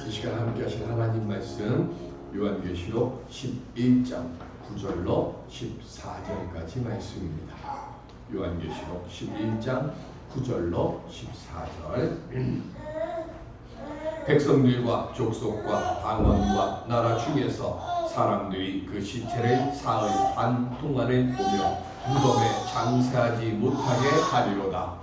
이 시간 함께 하신 하나님 말씀 요한계시록 11장 9절로 14절까지 말씀입니다. 요한계시록 11장 9절로 14절. 백성들과 족속과 방언과 나라 중에서 사람들이 그 시체를 사흘 반 동안을 보며 무덤에 장사하지 못하게 하리로다.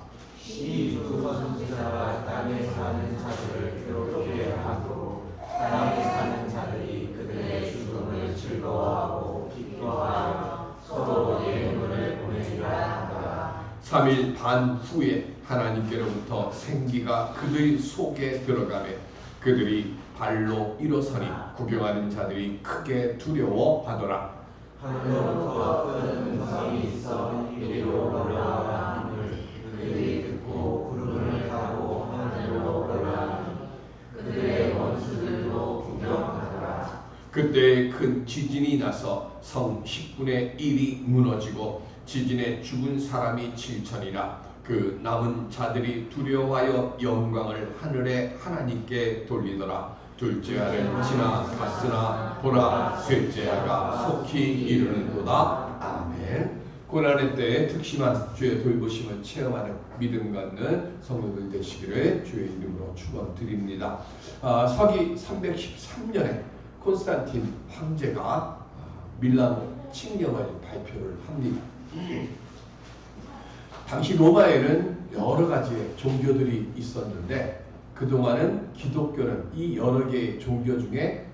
이 두 선지자가 땅에 사는 자들을 괴롭게 하고 땅에 사는 자들이 그들의 죽음을 즐거워하고 기뻐하여 서로 예물을 보내리라 하더라. 3일 반 후에 하나님께로부터 생기가 그들 속에 들어가매 그들이 발로 일어서니 구경하는 자들이 크게 두려워하더라. 하늘로부터 큰 음성이 있어 이리로 올라오라 하니 그들이 듣고 구름을 타고 하늘로 올라가니 그들의 원수들도 구경하더라. 그때 큰 지진이 나서 성 10분의 1이 무너지고 지진에 죽은 사람이 7천이라. 그 남은 자들이 두려워하여 영광을 하늘의 하나님께 돌리더라. 둘째 해는 지나갔으나 보라 셋째 해가 속히 이르는도다. 아멘. 고난의 때에 특심한 주의 돌보심을 체험하는 믿음 갖는 성도들 되시기를 주의 이름으로 축원드립니다. 서기 313년에 콘스탄틴 황제가 밀라노 칙령을 발표를 합니다. 당시 로마에는 여러 가지의 종교들이 있었는데 그동안은 기독교는 이 여러 개의 종교 중에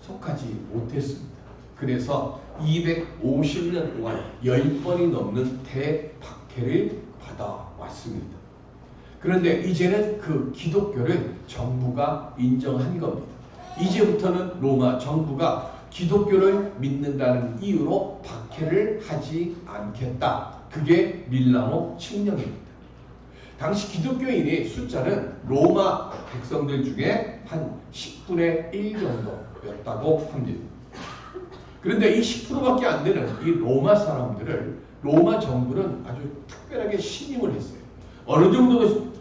속하지 못했습니다. 그래서 250년 동안 10번이 넘는 대박해를 받아왔습니다. 그런데 이제는 그 기독교를 정부가 인정한 겁니다. 이제부터는 로마 정부가 기독교를 믿는다는 이유로 박해를 하지 않겠다. 그게 밀라노 칙령입니다. 당시 기독교인의 숫자는 로마 백성들 중에 한 10분의 1 정도였다고 합니다. 그런데 이 10%밖에 안 되는 이 로마 사람들을 로마 정부는 아주 특별하게 신임을 했어요. 어느 정도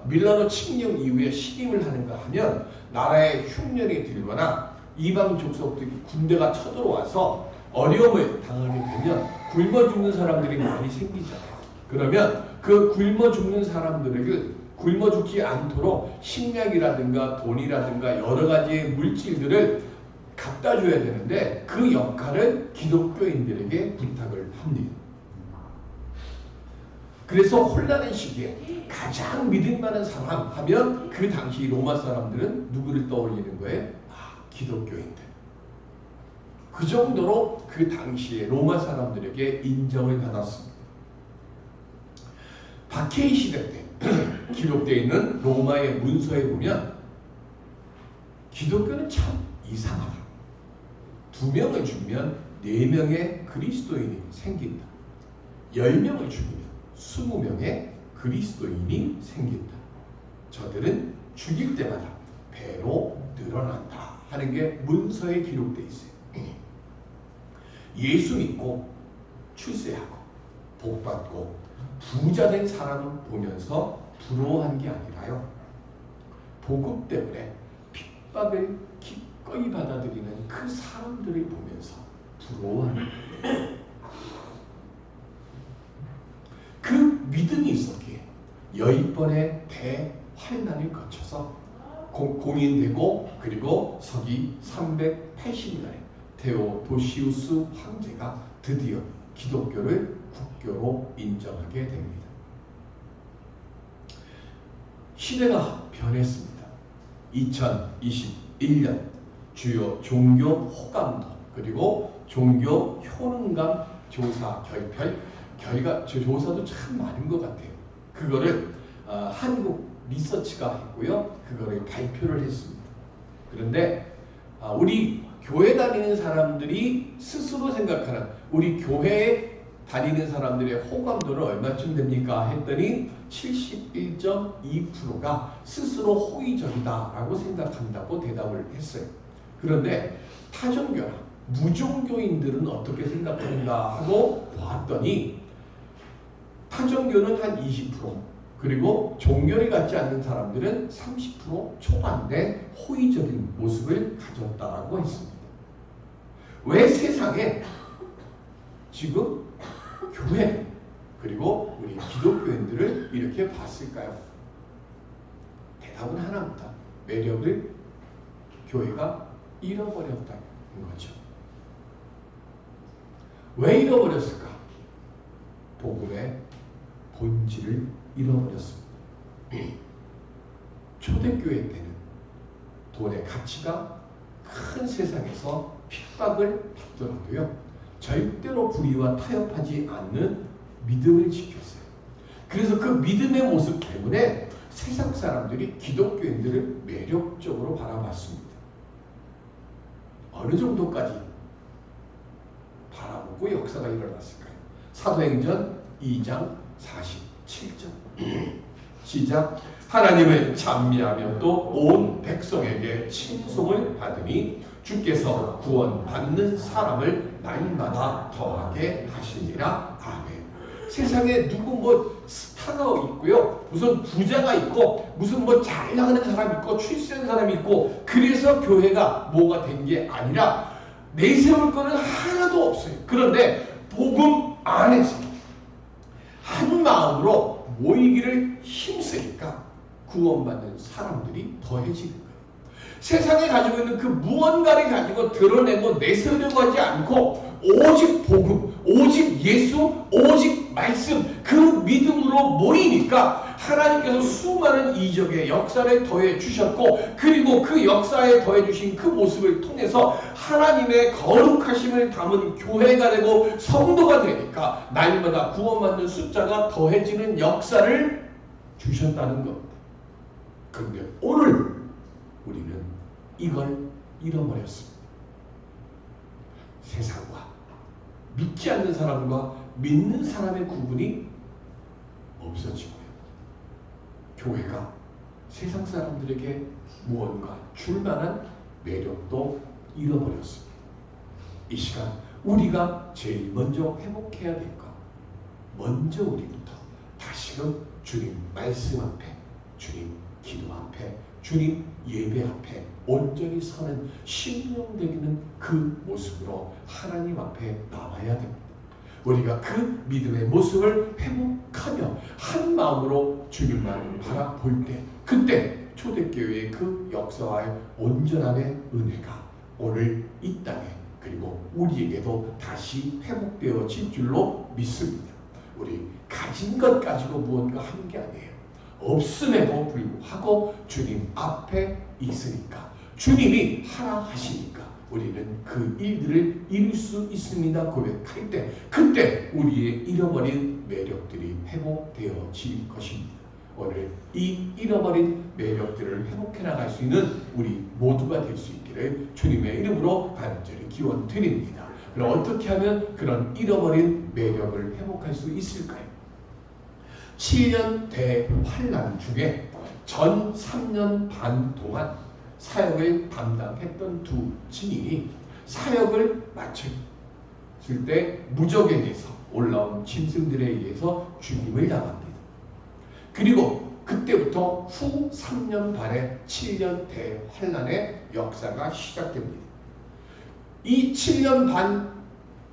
밀라노 칙령 이후에 신임을 하는가 하면 나라에 흉년이 들거나 이방 족속들이 군대가 쳐들어와서 어려움을 당하게 되면 굶어 죽는 사람들이 많이 생기잖아요. 그러면 그 굶어 죽는 사람들에게 굶어 죽지 않도록 식량이라든가 돈이라든가 여러 가지의 물질들을 갖다 줘야 되는데 그 역할을 기독교인들에게 부탁을 합니다. 그래서 혼란의 시기에 가장 믿을 만한 사람 하면 그 당시 로마 사람들은 누구를 떠올리는 거예요? 기독교인들. 그 정도로 그 당시에 로마 사람들에게 인정을 받았습니다. 박해의 시대 때 기록되어 있는 로마의 문서에 보면 기독교는 참 이상하다. 2명을 죽이면 4명의 그리스도인이 생긴다. 10명을 죽이면 20명의 그리스도인이 생긴다. 저들은 죽일 때마다 배로 늘어난다 하는 게 문서에 기록되어 있어요. 예수 믿고 출세하고 복받고 부자된 사람을 보면서 부러워한 게 아니라요. 복음 때문에 핍박을 기꺼이 받아들이는 그 사람들을 보면서 부러워하는 거예요. 그 믿음이 있었기에 10번의 대환난을 거쳐서 공인되고 그리고 서기 380년에 테오도시우스 황제가 드디어 기독교를 국교로 인정하게 됩니다. 시대가 변했습니다. 2021년 주요 종교 호감도 그리고 종교 효능감 조사 결과 조사도 참 많은 것 같아요. 그거를 한국 리서치가 했고요. 그거를 발표를 했습니다. 그런데 우리 교회 다니는 사람들이 스스로 생각하는 우리 교회에 다니는 사람들의 호감도는 얼마쯤 됩니까? 했더니 71.2%가 스스로 호의적이다라고 생각한다고 대답을 했어요. 그런데 타종교나 무종교인들은 어떻게 생각하는가 하고 봤더니 타종교는 한 20%, 그리고 종교를 갖지 않는 사람들은 30% 초반대 호의적인 모습을 가졌다라고 했습니다. 왜 세상에 지금 교회 그리고 우리 기독교인들을 이렇게 봤을까요? 대답은 하나입니다. 매력을 교회가 잃어버렸다는 거죠. 왜 잃어버렸을까? 복음의 본질을 잃어버렸습니다. 초대교회 때는 돈의 가치가 큰 세상에서 핍박을 받더라도요, 절대로 불의와 타협하지 않는 믿음을 지켰어요. 그래서 그 믿음의 모습 때문에 세상 사람들이 기독교인들을 매력적으로 바라봤습니다. 어느 정도까지 바라보고 역사가 일어났을까요? 사도행전 2장 47절 시작. 하나님을 찬미하며 또 온 백성에게 칭송을 받으니 주께서 구원받는 사람을 날마다 더하게 하시니라. 아멘. 세상에 누구 뭐 스타가 있고요, 무슨 부자가 있고, 무슨 뭐 잘 나가는 사람이 있고, 출세한 사람이 있고, 그래서 교회가 뭐가 된 게 아니라 내세울 거는 하나도 없어요. 그런데 복음 안에서 한 마음으로 모이기를 힘쓰니까 구원받는 사람들이 더해지는 거예요. 세상에 가지고 있는 그 무언가를 가지고 드러내고 내세우려고 하지 않고 오직 복음, 오직 예수, 오직 말씀, 그 믿음으로 모이니까 하나님께서 수많은 이적의 역사를 더해 주셨고, 그리고 그 역사에 더해 주신 그 모습을 통해서 하나님의 거룩하심을 담은 교회가 되고 성도가 되니까 날마다 구원받는 숫자가 더해지는 역사를 주셨다는 겁니다. 그런데 오늘 우리는 이걸 잃어버렸습니다. 세상과 믿지 않는 사람과 믿는 사람의 구분이 없어지고요. 교회가 세상 사람들에게 무언가 줄 만한 매력도 잃어버렸습니다. 이 시간 우리가 제일 먼저 회복해야 될 것, 먼저 우리부터 다시금 주님 말씀 앞에, 주님 기도 앞에, 주님 예배 앞에 온전히 서는 신령되는 그 모습으로 하나님 앞에 나와야 됩니다. 우리가 그 믿음의 모습을 회복하며 한 마음으로 주님만을 바라볼 때, 그때 초대교회의 그 역사와의 온전함의 은혜가 오늘 이 땅에 그리고 우리에게도 다시 회복되어질 줄로 믿습니다. 우리 가진 것 가지고 무언가 하는 게 아니에요. 없음에도 불구하고 주님 앞에 있으니까, 주님이 하라 하시니까 우리는 그 일들을 이룰 수 있습니다. 고백할 때, 그때 우리의 잃어버린 매력들이 회복되어질 것입니다. 오늘 이 잃어버린 매력들을 회복해 나갈 수 있는 우리 모두가 될 수 있기를 주님의 이름으로 간절히 기원 드립니다. 그럼 어떻게 하면 그런 잃어버린 매력을 회복할 수 있을까요? 7년 대환란 중에 전 3년 반 동안 사역을 담당했던 두 증인이 사역을 마쳤을 때 무적에게서 올라온 짐승들에 의해서 죽임을 당합니다. 그리고 그때부터 후 3년 반의 7년 대환란의 역사가 시작됩니다. 이 7년 반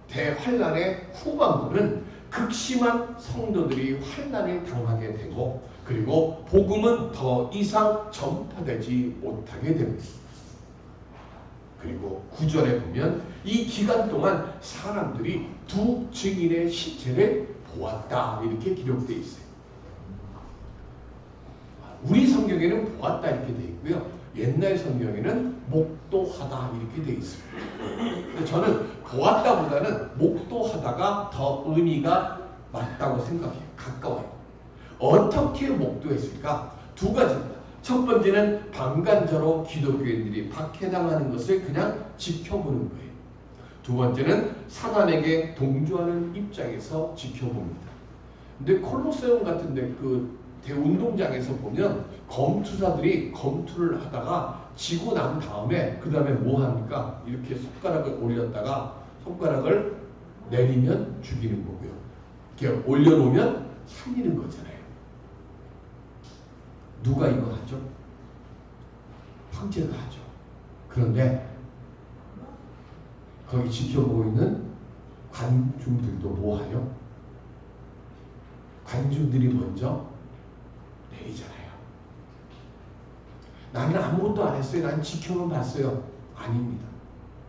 대환란의 후반부는 극심한 성도들이 환난을 당하게 되고, 그리고 복음은 더 이상 전파되지 못하게 됩니다. 그리고 9절에 보면 이 기간 동안 사람들이 두 증인의 시체를 보았다 이렇게 기록되어 있어요. 우리 성경에는 보았다 이렇게 되어 있고요, 옛날 성경에는 목도하다 이렇게 되어 있습니다. 근데 저는 보았다보다는 목도하다가 더 의미가 맞다고 생각해요. 가까워요. 어떻게 목도했을까? 두 가지입니다. 첫 번째는 방관자로 기독교인들이 박해당하는 것을 그냥 지켜보는 거예요. 두 번째는 사단에게 동조하는 입장에서 지켜봅니다. 근데 콜로세움 같은데 그 대운동장에서 보면 검투사들이 검투를 하다가 지고 난 다음에 그 다음에 뭐 합니까? 이렇게 손가락을 올렸다가 손가락을 내리면 죽이는 거고요. 이렇게 올려놓으면 살리는 거잖아요. 누가 이거 하죠? 황제가 하죠. 그런데 거기 지켜보고 있는 관중들도 뭐 하죠? 관중들이 먼저 내리잖아요. 나는 아무것도 안 했어요. 난 지켜만 봤어요. 아닙니다.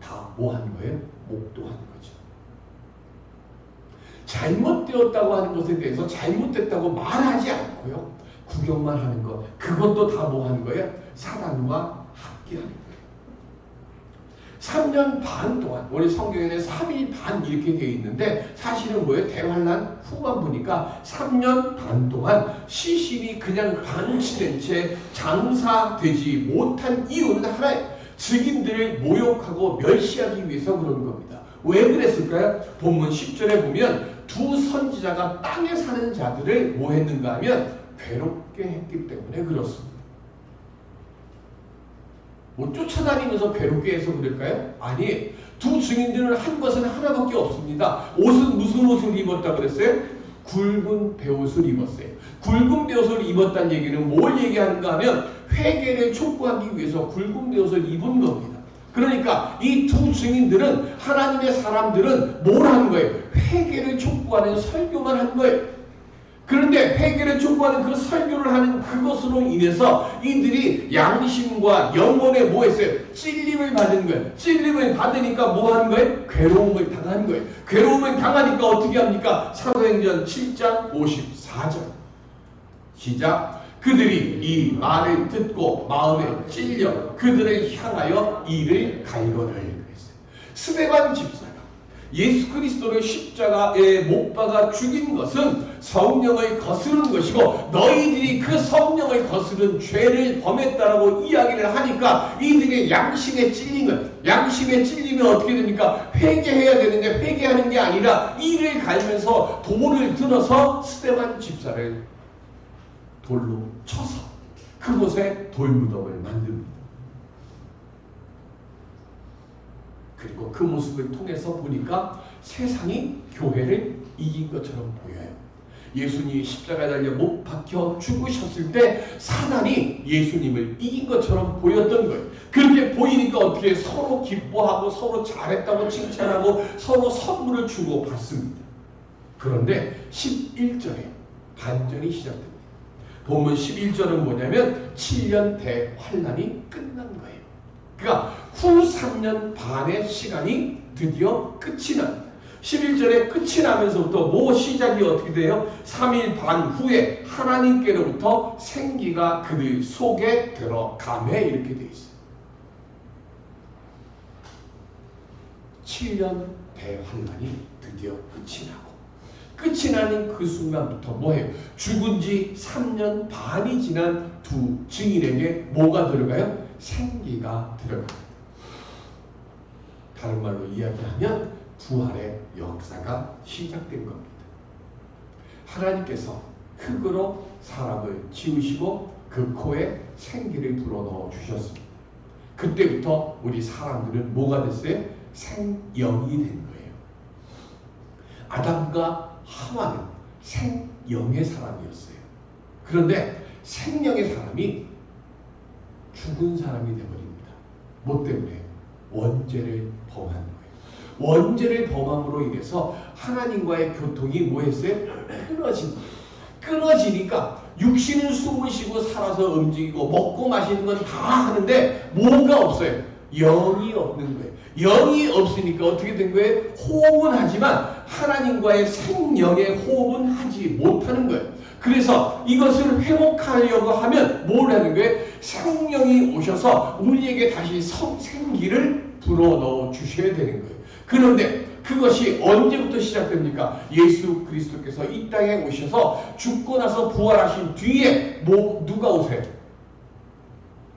다 뭐 하는 거예요? 목도하는 거죠. 잘못되었다고 하는 것에 대해서 잘못됐다고 말하지 않고요. 구경만 하는 것. 그것도 다 뭐 하는 거예요? 사단과 함께하는 거예요. 3년 반 동안, 우리 성경에는 3일 반 이렇게 되어 있는데 사실은 뭐예요? 대환란 후반 보니까 3년 반 동안 시신이 그냥 방치된 채 장사되지 못한 이유는 하나예요. 증인들을 모욕하고 멸시하기 위해서 그런 겁니다. 왜 그랬을까요? 본문 10절에 보면 두 선지자가 땅에 사는 자들을 뭐 했는가 하면 괴롭게 했기 때문에 그렇습니다. 뭐 쫓아다니면서 괴롭게 해서 그럴까요? 아니, 두 증인들은 한 것은 하나밖에 없습니다. 옷은 무슨 옷을 입었다고 그랬어요? 굵은 베옷을 입었어요. 굵은 베옷을 입었다는 얘기는 뭘 얘기하는가 하면 회개를 촉구하기 위해서 굵은 베옷을 입은 겁니다. 그러니까 이 두 증인들은, 하나님의 사람들은 뭘 하는 거예요? 회개를 촉구하는 설교만 한 거예요. 그런데 회개를 촉구하는 그 설교를 하는 그것으로 인해서 이들이 양심과 영혼에 뭐 했어요? 찔림을 받은 거예요. 찔림을 받으니까 뭐 하는 거예요? 괴로움을 당하는 거예요. 괴로움을 당하니까 어떻게 합니까? 사도행전 7장 54절 시작. 그들이 이 말을 듣고 마음에 찔려 그들을 향하여 이를 갈거를 그랬어요. 스데반 집사가 예수 그리스도를 십자가에 못 박아 죽인 것은 성령을 거스른 것이고 너희들이 그 성령을 거스른 죄를 범했다라고 이야기를 하니까 이들의 양심에 찔린 것, 양심에 찔리면 어떻게 됩니까? 회개해야 되는데 회개하는 게 아니라 이를 갈면서 돌을 들어서 스데반 집사를 돌로 쳐서 그곳에 돌무덤을 만듭니다. 그리고 그 모습을 통해서 보니까 세상이 교회를 이긴 것처럼 보여요. 예수님이 십자가에 달려 못 박혀 죽으셨을 때 사단이 예수님을 이긴 것처럼 보였던 거예요. 그렇게 보이니까 어떻게 서로 기뻐하고 서로 잘했다고 칭찬하고 서로 선물을 주고 받습니다. 그런데 11절에 반전이 시작됩니다. 본문 11절은 뭐냐면 7년 대환란이 끝난 거예요. 그러니까 후 3년 반의 시간이 드디어 끝이 납니다. 11절에 끝이 나면서부터 뭐 시작이 어떻게 돼요? 3일 반 후에 하나님께로부터 생기가 그들 속에 들어가매 이렇게 되어 있어요. 7년 대환란이 드디어 끝이 나고 끝이 나는 그 순간부터 뭐예요? 죽은 지 3년 반이 지난 두 증인에게 뭐가 들어가요? 생기가 들어갑니다. 다른 말로 이야기하면 부활의 역사가 시작된 겁니다. 하나님께서 흙으로 사람을 지으시고 그 코에 생기를 불어넣어 주셨습니다. 그때부터 우리 사람들은 뭐가 됐어요? 생영이 된 거예요. 아담과 하와는 생영의 사람이었어요. 그런데 생명의 사람이 죽은 사람이 되어버립니다. 뭐 때문에? 원죄를 범한 거예요. 원죄를 범함으로 인해서 하나님과의 교통이 뭐 했어요? 끊어진 거예요. 끊어지니까 육신은 숨을 쉬고 살아서 움직이고 먹고 마시는 건 다 하는데 뭐가 없어요? 영이 없는 거예요. 영이 없으니까 어떻게 된 거예요? 호흡은 하지만 하나님과의 생명의 호흡은 하지 못하는 거예요. 그래서 이것을 회복하려고 하면 뭘 하는 거예요? 성령이 오셔서 우리에게 다시 생기를 불어넣어 주셔야 되는 거예요. 그런데 그것이 언제부터 시작됩니까? 예수 그리스도께서 이 땅에 오셔서 죽고 나서 부활하신 뒤에 누가 오세요?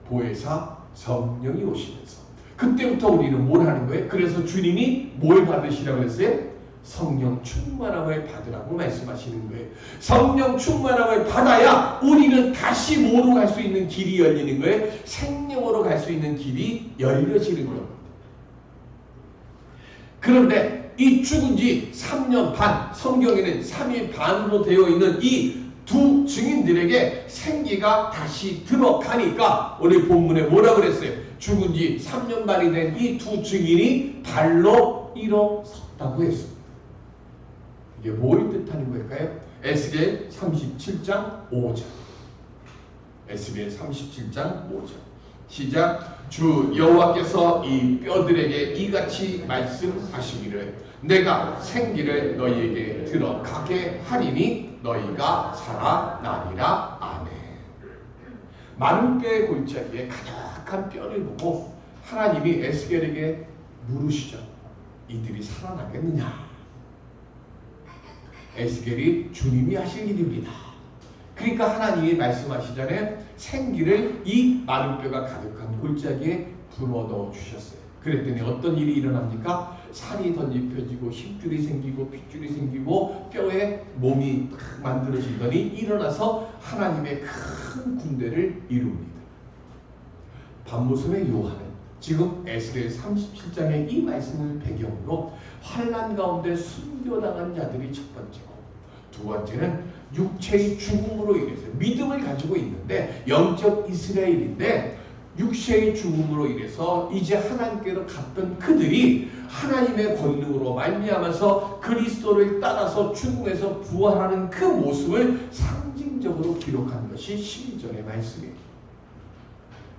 보혜사 성령이 오시면서 그때부터 우리는 뭘 하는 거예요? 그래서 주님이 뭘 받으시라고 했어요? 성령 충만함을 받으라고 말씀하시는 거예요. 성령 충만함을 받아야 우리는 다시 뭐로 갈 수 있는 길이 열리는 거예요? 생명으로 갈 수 있는 길이 열려지는 겁니다. 그런데 이 죽은 지 3년 반, 성경에는 3일 반으로 되어 있는 이 두 증인들에게 생기가 다시 들어가니까 오늘 본문에 뭐라 그랬어요? 죽은 지 3년 반이 된 이 두 증인이 발로 일어섰다고 했습니다. 이게 뭘 뜻하는 걸까요? 에스겔 37장 5절. 에스겔 37장 5절. 시작. 주 여호와께서 이 뼈들에게 이같이 말씀하시기를 내가 생기를 너희에게 들어가게 하리니 너희가 살아나리라. 아멘. 마른 뼈의 골짜기에 가득한 뼈를 보고 하나님이 에스겔에게 물으시죠. 이들이 살아나겠느냐? 에스겔이 주님이 하실 일입니다. 그러니까 하나님이 말씀하시잖아요. 생기를 이 마른 뼈가 가득한 골짜기에 불어넣어 주셨어요. 그랬더니 어떤 일이 일어납니까? 살이 덧입혀지고 힘줄이 생기고 핏줄이 생기고 뼈에 몸이 만들어지더니 일어나서 하나님의 큰 군대를 이룹니다. 반모섬의 요한은 지금 에스겔 37장의 이 말씀을 배경으로 환난 가운데 순교당한 자들이 첫 번째고, 두 번째는 육체의 죽음으로 인해서 믿음을 가지고 있는데 영적 이스라엘인데 육체의 죽음으로 인해서 이제 하나님께로 갔던 그들이 하나님의 권능으로 말미암아서 그리스도를 따라서 죽음에서 부활하는 그 모습을 상징적으로 기록한 것이 12절의 말씀이에요.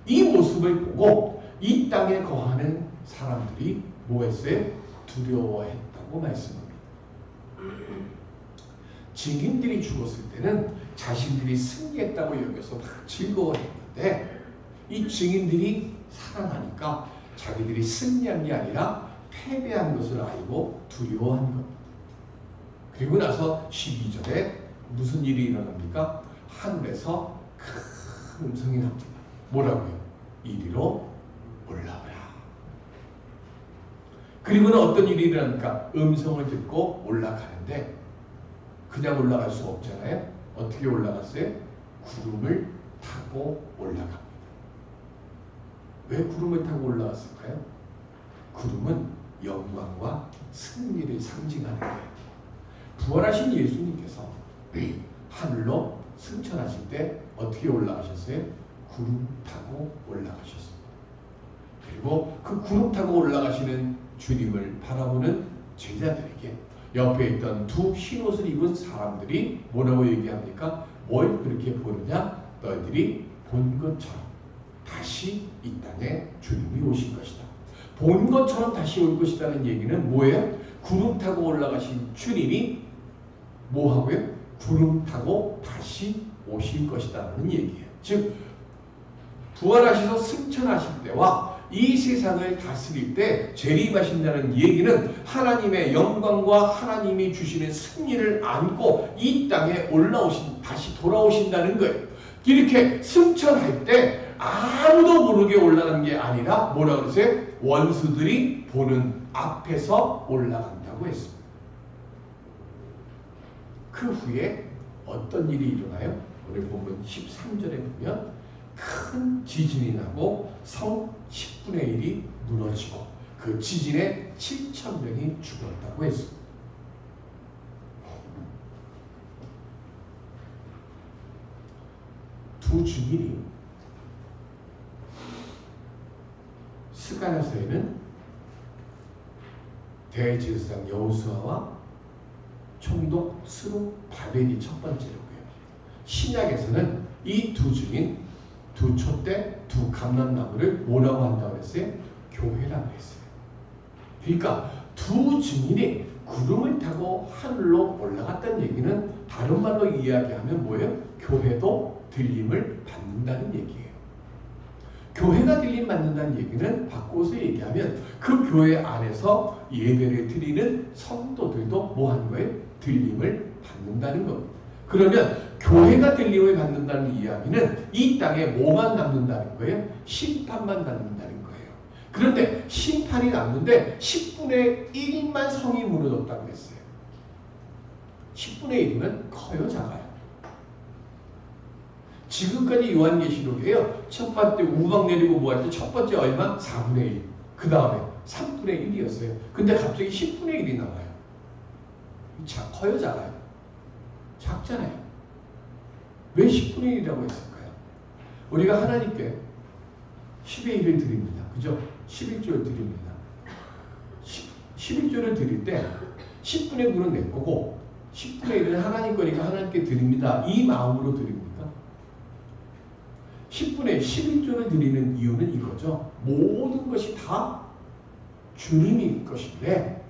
이 모습을 보고 이 땅에 거하는 사람들이 뭐했어요? 두려워했다고 말씀합니다. 증인들이 죽었을 때는 자신들이 승리했다고 여겨서 막 즐거워했는데 이 증인들이 살아나니까 자기들이 승리한 게 아니라 패배한 것을 알고 두려워한 겁니다. 그리고 나서 12절에 무슨 일이 일어납니까? 하늘에서 큰 음성이 납니다. 뭐라고요? 이리로 올라오라. 그리고는 어떤 일이 일어납니까? 음성을 듣고 올라가는데 그냥 올라갈 수 없잖아요. 어떻게 올라갔어요? 구름을 타고 올라갑니다. 왜 구름을 타고 올라갔을까요? 구름은 영광과 승리를 상징하는 거예요. 부활하신 예수님께서 하늘로 승천하실 때 어떻게 올라가셨어요? 구름 타고 올라가셨습니다. 그리고 그 구름 타고 올라가시는 주님을 바라보는 제자들에게 옆에 있던 두 흰옷을 입은 사람들이 뭐라고 얘기합니까? 뭘 그렇게 보느냐? 너희들이 본 것처럼 다시 이 땅에 주님이 오실 것이다. 본 것처럼 다시 올 것이라는 얘기는 뭐예요? 구름 타고 올라가신 주님이 뭐하고요? 구름 타고 다시 오실 것이다라는 얘기예요. 즉 부활하셔서 승천하실 때와 이 세상을 다스릴 때 재림하신다는 얘기는 하나님의 영광과 하나님이 주시는 승리를 안고 이 땅에 다시 돌아오신다는 거예요. 이렇게 승천할 때 아무도 모르게 올라가는 게 아니라 뭐라 그러세요? 원수들이 보는 앞에서 올라간다고 했습니다. 그 후에 어떤 일이 일어나요? 오늘 본문 13절에 보면 큰 지진이 나고 성 10분의 1이 무너지고 그 지진에 7,000명이 죽었다고 했습니다. 두 증인이 스가랴서에는 대제사장 여호수아와 총독 스룹바벨이 첫 번째로고요. 신약에서는 이 두 증인, 두 촛대, 두 감람나무를 뭐라고 한다고 했어요? 교회라고 했어요. 그러니까 두 증인이 구름을 타고 하늘로 올라갔다는 얘기는 다른 말로 이야기하면 뭐예요? 교회도 들림을 받는다는 얘기예요. 교회가 들림 받는다는 얘기는 바꿔서 얘기하면 그 교회 안에서 예배를 드리는 성도들도 뭐 하는 거예요? 들림을 받는다는 겁니다. 그러면 교회가 들림을 받는다는 이야기는 이 땅에 뭐만 남는다는 거예요? 심판만 남는다는 거예요. 그런데 심판이 남는데 10분의 1만 성이 무너졌다고 했어요. 10분의 1이면 커요, 작아요? 지금까지 요한계시록이에요. 첫 번째 우박 내리고 뭐 할 때 첫 번째 얼마? 4분의 1. 그 다음에 3분의 1이었어요. 근데 갑자기 10분의 1이 나와요. 커요, 작아요? 작잖아요. 왜 10분의 1이라고 했을까요? 우리가 하나님께 10의 1을 드립니다. 그죠? 11조를 드립니다. 11조를 드릴 때 10분의 9는 내 거고 10분의 1은 하나님 거니까 하나님께 드립니다. 이 마음으로 드립니까? 10분의 11조를 드리는 이유는 이거죠. 모든 것이 다 주님이 것인데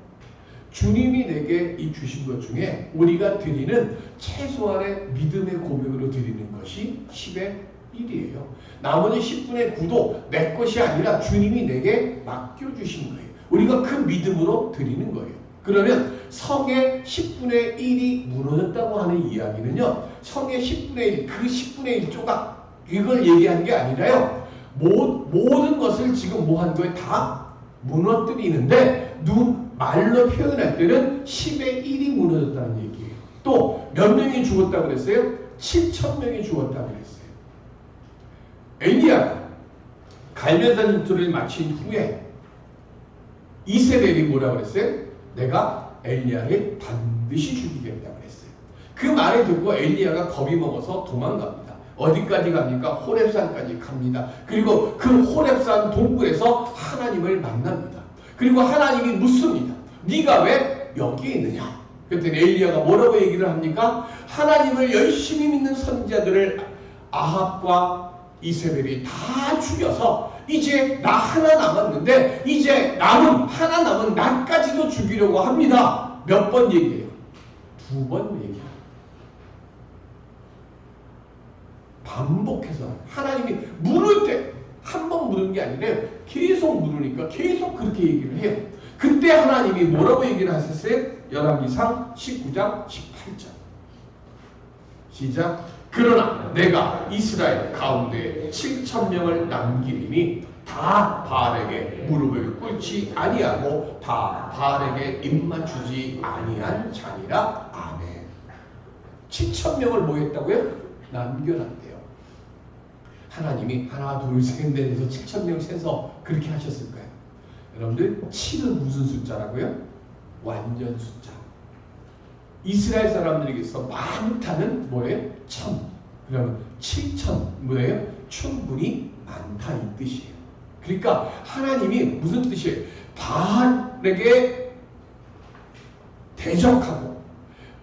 주님이 내게 이 주신 것 중에 우리가 드리는 최소한의 믿음의 고백으로 드리는 것이 10의 1이에요. 나머지 10분의 9도 내 것이 아니라 주님이 내게 맡겨주신 거예요. 우리가 큰 믿음으로 드리는 거예요. 그러면 성의 10분의 1이 무너졌다고 하는 이야기는요. 성의 10분의 1, 그 10분의 1조각 이걸 얘기한 게 아니라요. 모든 것을 지금 뭐 한 거예요? 다 무너뜨리는데 말로 표현할 때는 10의 1이 무너졌다는 얘기예요. 또 몇 명이 죽었다고 그랬어요? 7,000명이 죽었다고 그랬어요. 엘리야가 갈멜산 소리를 마친 후에 이세벨이 뭐라고 그랬어요? 내가 엘리야를 반드시 죽이겠다고 그랬어요. 그 말을 듣고 엘리야가 겁이 먹어서 도망갑니다. 어디까지 갑니까? 호렙산까지 갑니다. 그리고 그 호렙산 동굴에서 하나님을 만납니다. 그리고 하나님이 묻습니다. 네가 왜 여기에 있느냐? 그랬더니 엘리야가 뭐라고 얘기를 합니까? 하나님을 열심히 믿는 선지자들을 아합과 이세벨이 다 죽여서 이제 나 하나 남았는데 이제 하나 남은 나까지도 죽이려고 합니다. 몇 번 얘기해요? 2번 얘기해요. 반복해서 하나님이 물을 때 한 번 물은 게 아니라 계속 물으니까 계속 그렇게 얘기를 해요. 그때 하나님이 뭐라고 얘기를 하셨어요? 열왕기상 19장 18절 시작. 그러나 내가 이스라엘 가운데 7,000명을 남기리니 다 바알에게 무릎을 꿇지 아니하고 다 바알에게 입맞추지 아니한 자니라. 아멘. 7,000명을 뭐 했다고요? 남겨놨대요. 하나님이 하나 둘 셋 넷에서 7,000명 세서 그렇게 하셨을까요? 여러분들 7은 무슨 숫자라고요? 완전 숫자. 이스라엘 사람들에게서 많다는 뭐예요? 1,000. 그러면 7,000 뭐예요? 충분히 많다 이 뜻이에요. 그러니까 하나님이 무슨 뜻이에요? 바알에게 대적하고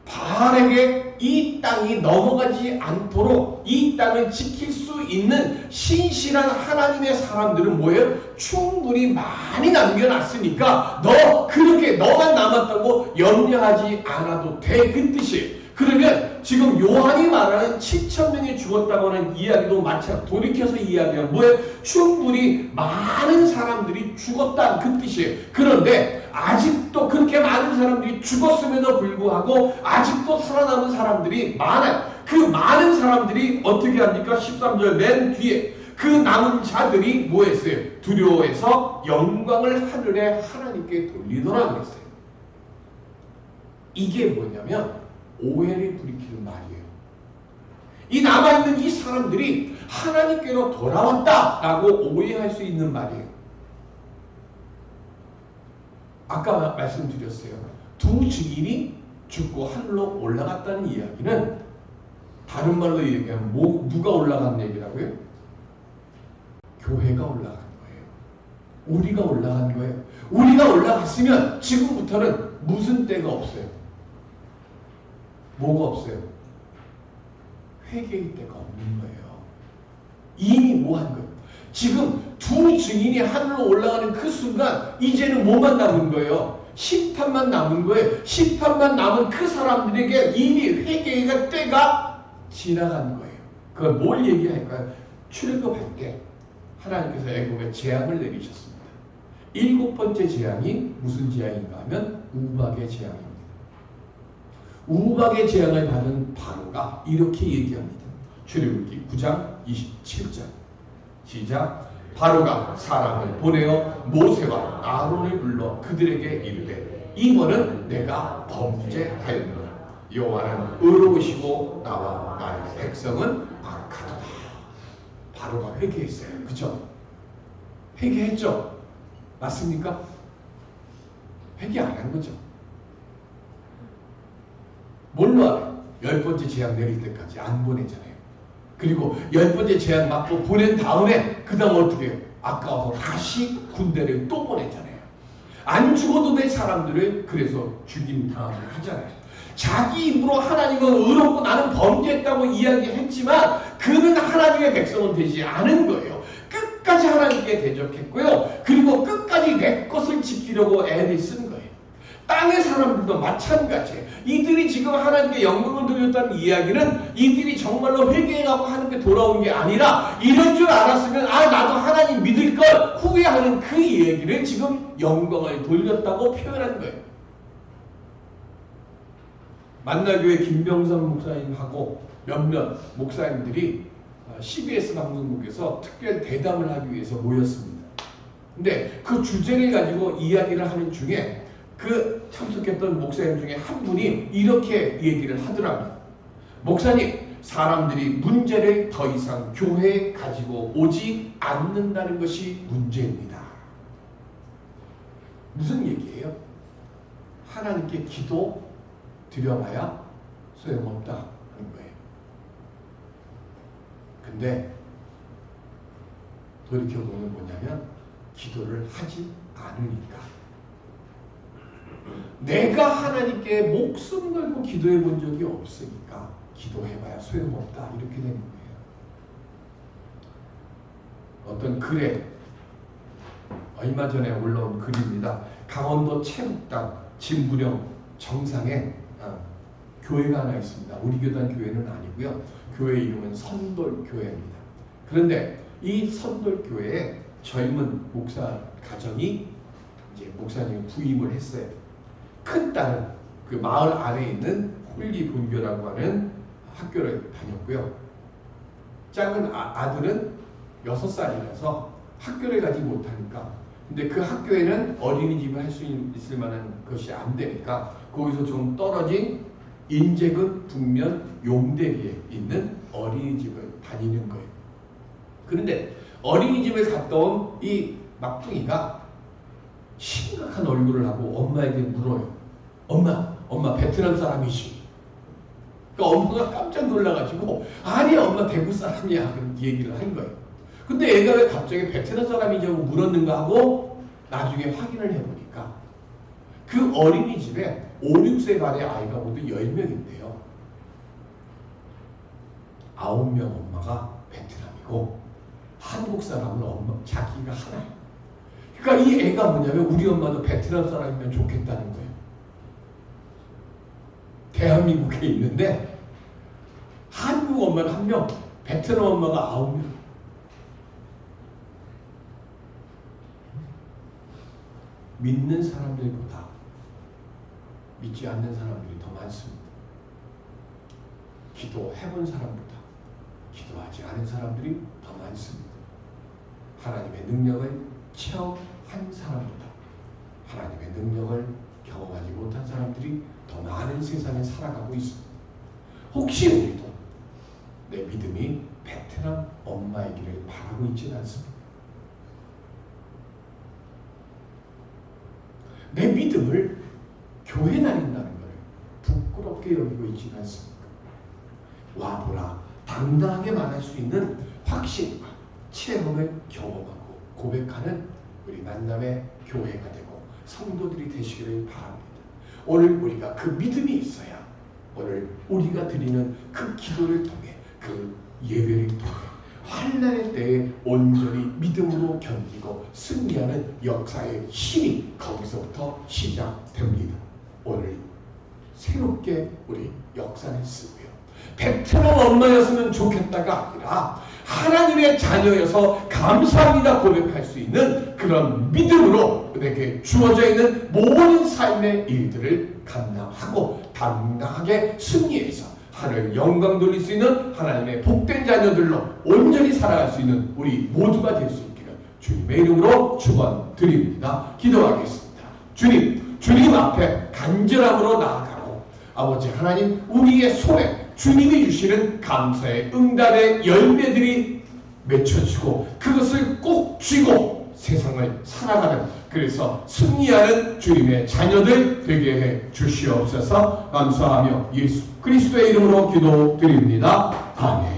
바알에게 이 땅이 넘어가지 않도록 이 땅을 지킬 수 있는 신실한 하나님의 사람들은 뭐예요? 충분히 많이 남겨놨으니까 그렇게 너만 남았다고 염려하지 않아도 돼 그 뜻이에요. 그러면 지금 요한이 말하는 7,000명이 죽었다고 하는 이야기도 마찬가지로 돌이켜서 이야기하면 뭐예요? 충분히 많은 사람들이 죽었다는 그 뜻이에요. 그런데 아직도 그렇게 많은 사람들이 죽었음에도 불구하고 아직도 살아남은 사람들이 많아요. 그 많은 사람들이 어떻게 합니까? 13절 맨 뒤에 그 남은 자들이 뭐 했어요? 두려워해서 영광을 하늘에 하나님께 돌리더라 그랬어요. 이게 뭐냐면 오해를 불이키는 말이에요. 이 남아있는 이 사람들이 하나님께로 돌아왔다라고 오해할 수 있는 말이에요. 아까 말씀드렸어요. 두 증인이 죽고 하늘로 올라갔다는 이야기는 다른 말로 얘기하면 누가 올라간 얘기라고요? 교회가 올라간 거예요. 우리가 올라간 거예요. 우리가 올라갔으면 지금부터는 무슨 때가 없어요. 뭐가 없어요? 회개의 때가 없는 거예요. 이미 뭐 한 거예요? 지금 두 증인이 하늘로 올라가는 그 순간 이제는 뭐만 남은 거예요? 심판만 남은 거예요. 심판만 남은 그 사람들에게 이미 회개의 때가 지나간 거예요. 그걸 뭘 얘기할까요? 출애굽할 때 하나님께서 애굽에 재앙을 내리셨습니다. 7번째 재앙이 무슨 재앙인가 하면 우박의 재앙입니다. 우박의 재앙을 받은 바로가 이렇게 얘기합니다. 출애굽기 9장 27절 시작. 바로가 사람을 보내어 모세와 아론을 불러 그들에게 이르되 이번은 내가 범죄하였노라. 여호와는 의로우시고 나와 나의 백성은 악하도다. 바로가 회개했어요. 그죠? 회개했죠? 맞습니까? 회개 안 한 거죠. 뭘로 알아요? 10번째 재앙 내릴 때까지 안 보내잖아요. 그리고 10번째 제안 맞고 보낸 다음에 그 다음 어떻게 해요? 아까워서 다시 군대를 또 보냈잖아요. 안 죽어도 될 사람들을 그래서 죽임 당하게 하잖아요. 자기 입으로 하나님은 의롭고 나는 범죄했다고 이야기했지만 그는 하나님의 백성은 되지 않은 거예요. 끝까지 하나님께 대적했고요. 그리고 끝까지 내 것을 지키려고 애를 쓴 거예요. 땅의 사람들도 마찬가지예요. 이들이 지금 하나님께 영광을 돌렸다는 이야기는 이들이 정말로 회개하고 하나님께 돌아온 게 아니라 이럴 줄 알았으면 나도 하나님 믿을 걸 후회하는 그 얘기를 지금 영광을 돌렸다고 표현한 거예요. 만나교회 김병선 목사님하고 몇몇 목사님들이 CBS 방송국에서 특별 대담을 하기 위해서 모였습니다. 근데 그 주제를 가지고 이야기를 하는 중에 그 참석했던 목사님 중에 한 분이 이렇게 얘기를 하더랍니다. 목사님, 사람들이 문제를 더 이상 교회에 가지고 오지 않는다는 것이 문제입니다. 무슨 얘기예요? 하나님께 기도 드려봐야 소용없다 하는 거예요. 근데 돌이켜보면 뭐냐면 기도를 하지 않으니까. 내가 하나님께 목숨 걸고 기도해 본 적이 없으니까 기도해봐야 소용없다 이렇게 되는 거예요. 어떤 글에 얼마 전에 올라온 글입니다. 강원도 체북당 진부령 정상에 교회가 하나 있습니다. 우리 교단 교회는 아니고요. 교회 이름은 선돌교회입니다. 그런데 이 선돌교회에 젊은 목사 가정이 이제 목사님이 부임을 했어요. 큰 딸은 그 마을 안에 있는 홀리 본교라고 하는 학교를 다녔고요. 작은 아들은 6살이라서 학교를 가지 못하니까, 근데 그 학교에는 어린이집을 할 수 있을 만한 것이 안 되니까 거기서 좀 떨어진 인제군 북면 용대리에 있는 어린이집을 다니는 거예요. 그런데 어린이집을 갔다 온 이 막둥이가 심각한 얼굴을 하고 엄마에게 물어요. 엄마 베트남 사람이지? 그러니까 엄마가 깜짝 놀라가지고 아니 엄마 대구 사람이야 그런 얘기를 한 거예요. 근데 애가 왜 갑자기 베트남 사람이냐고 물었는가 하고 나중에 확인을 해보니까 그 어린이집에 5, 6세 반의 아이가 모두 10명인데요. 9명 엄마가 베트남이고 한국 사람은 엄마 자기가 하나예요. 그러니까 이 애가 뭐냐면 우리 엄마도 베트남 사람이면 좋겠다는 거예요. 대한민국에 있는데 한국 엄마는 1명, 베트남 엄마가 9명. 믿는 사람들보다 믿지 않는 사람들이 더 많습니다. 기도해본 사람보다 기도하지 않은 사람들이 더 많습니다. 하나님의 능력을 체험한 사람보다 하나님의 능력을 경험하지 못한 사람들이 더 많은 세상에 살아가고 있습니다. 혹시 우리도 내 믿음이 베트남 엄마이기를 바라고 있지는 않습니다. 내 믿음을 교회 다닌다는 것을 부끄럽게 여기고 있지는 않습니까? 와보라 당당하게 말할 수 있는 확신과 체험을 경험하고 고백하는 우리 만남의 교회가 되고 성도들이 되시기를 바랍니다. 오늘 우리가 그 믿음이 있어야 오늘 우리가 드리는 그 기도를 통해 그 예배를 통해 환난의 때에 온전히 믿음으로 견디고 승리하는 역사의 힘이 거기서부터 시작됩니다. 오늘 새롭게 우리 역사를 쓰고요. 베트남 엄마였으면 좋겠다가 아니라 하나님의 자녀여서 감사합니다 고백할 수 있는 그런 믿음으로 내게 주어져 있는 모든 삶의 일들을 감당하고 당당하게 승리해서 하늘 영광 돌릴 수 있는 하나님의 복된 자녀들로 온전히 살아갈 수 있는 우리 모두가 될 수 있기를 주님의 이름으로 축원드립니다. 기도하겠습니다. 주님 앞에 간절함으로 나아가고 아버지 하나님 우리의 손에 주님이 주시는 감사의 응답의 열매들이 맺혀지고 그것을 꼭 쥐고 세상을 살아가는 그래서 승리하는 주님의 자녀들 되게 해 주시옵소서. 감사하며 예수 그리스도의 이름으로 기도드립니다. 아멘.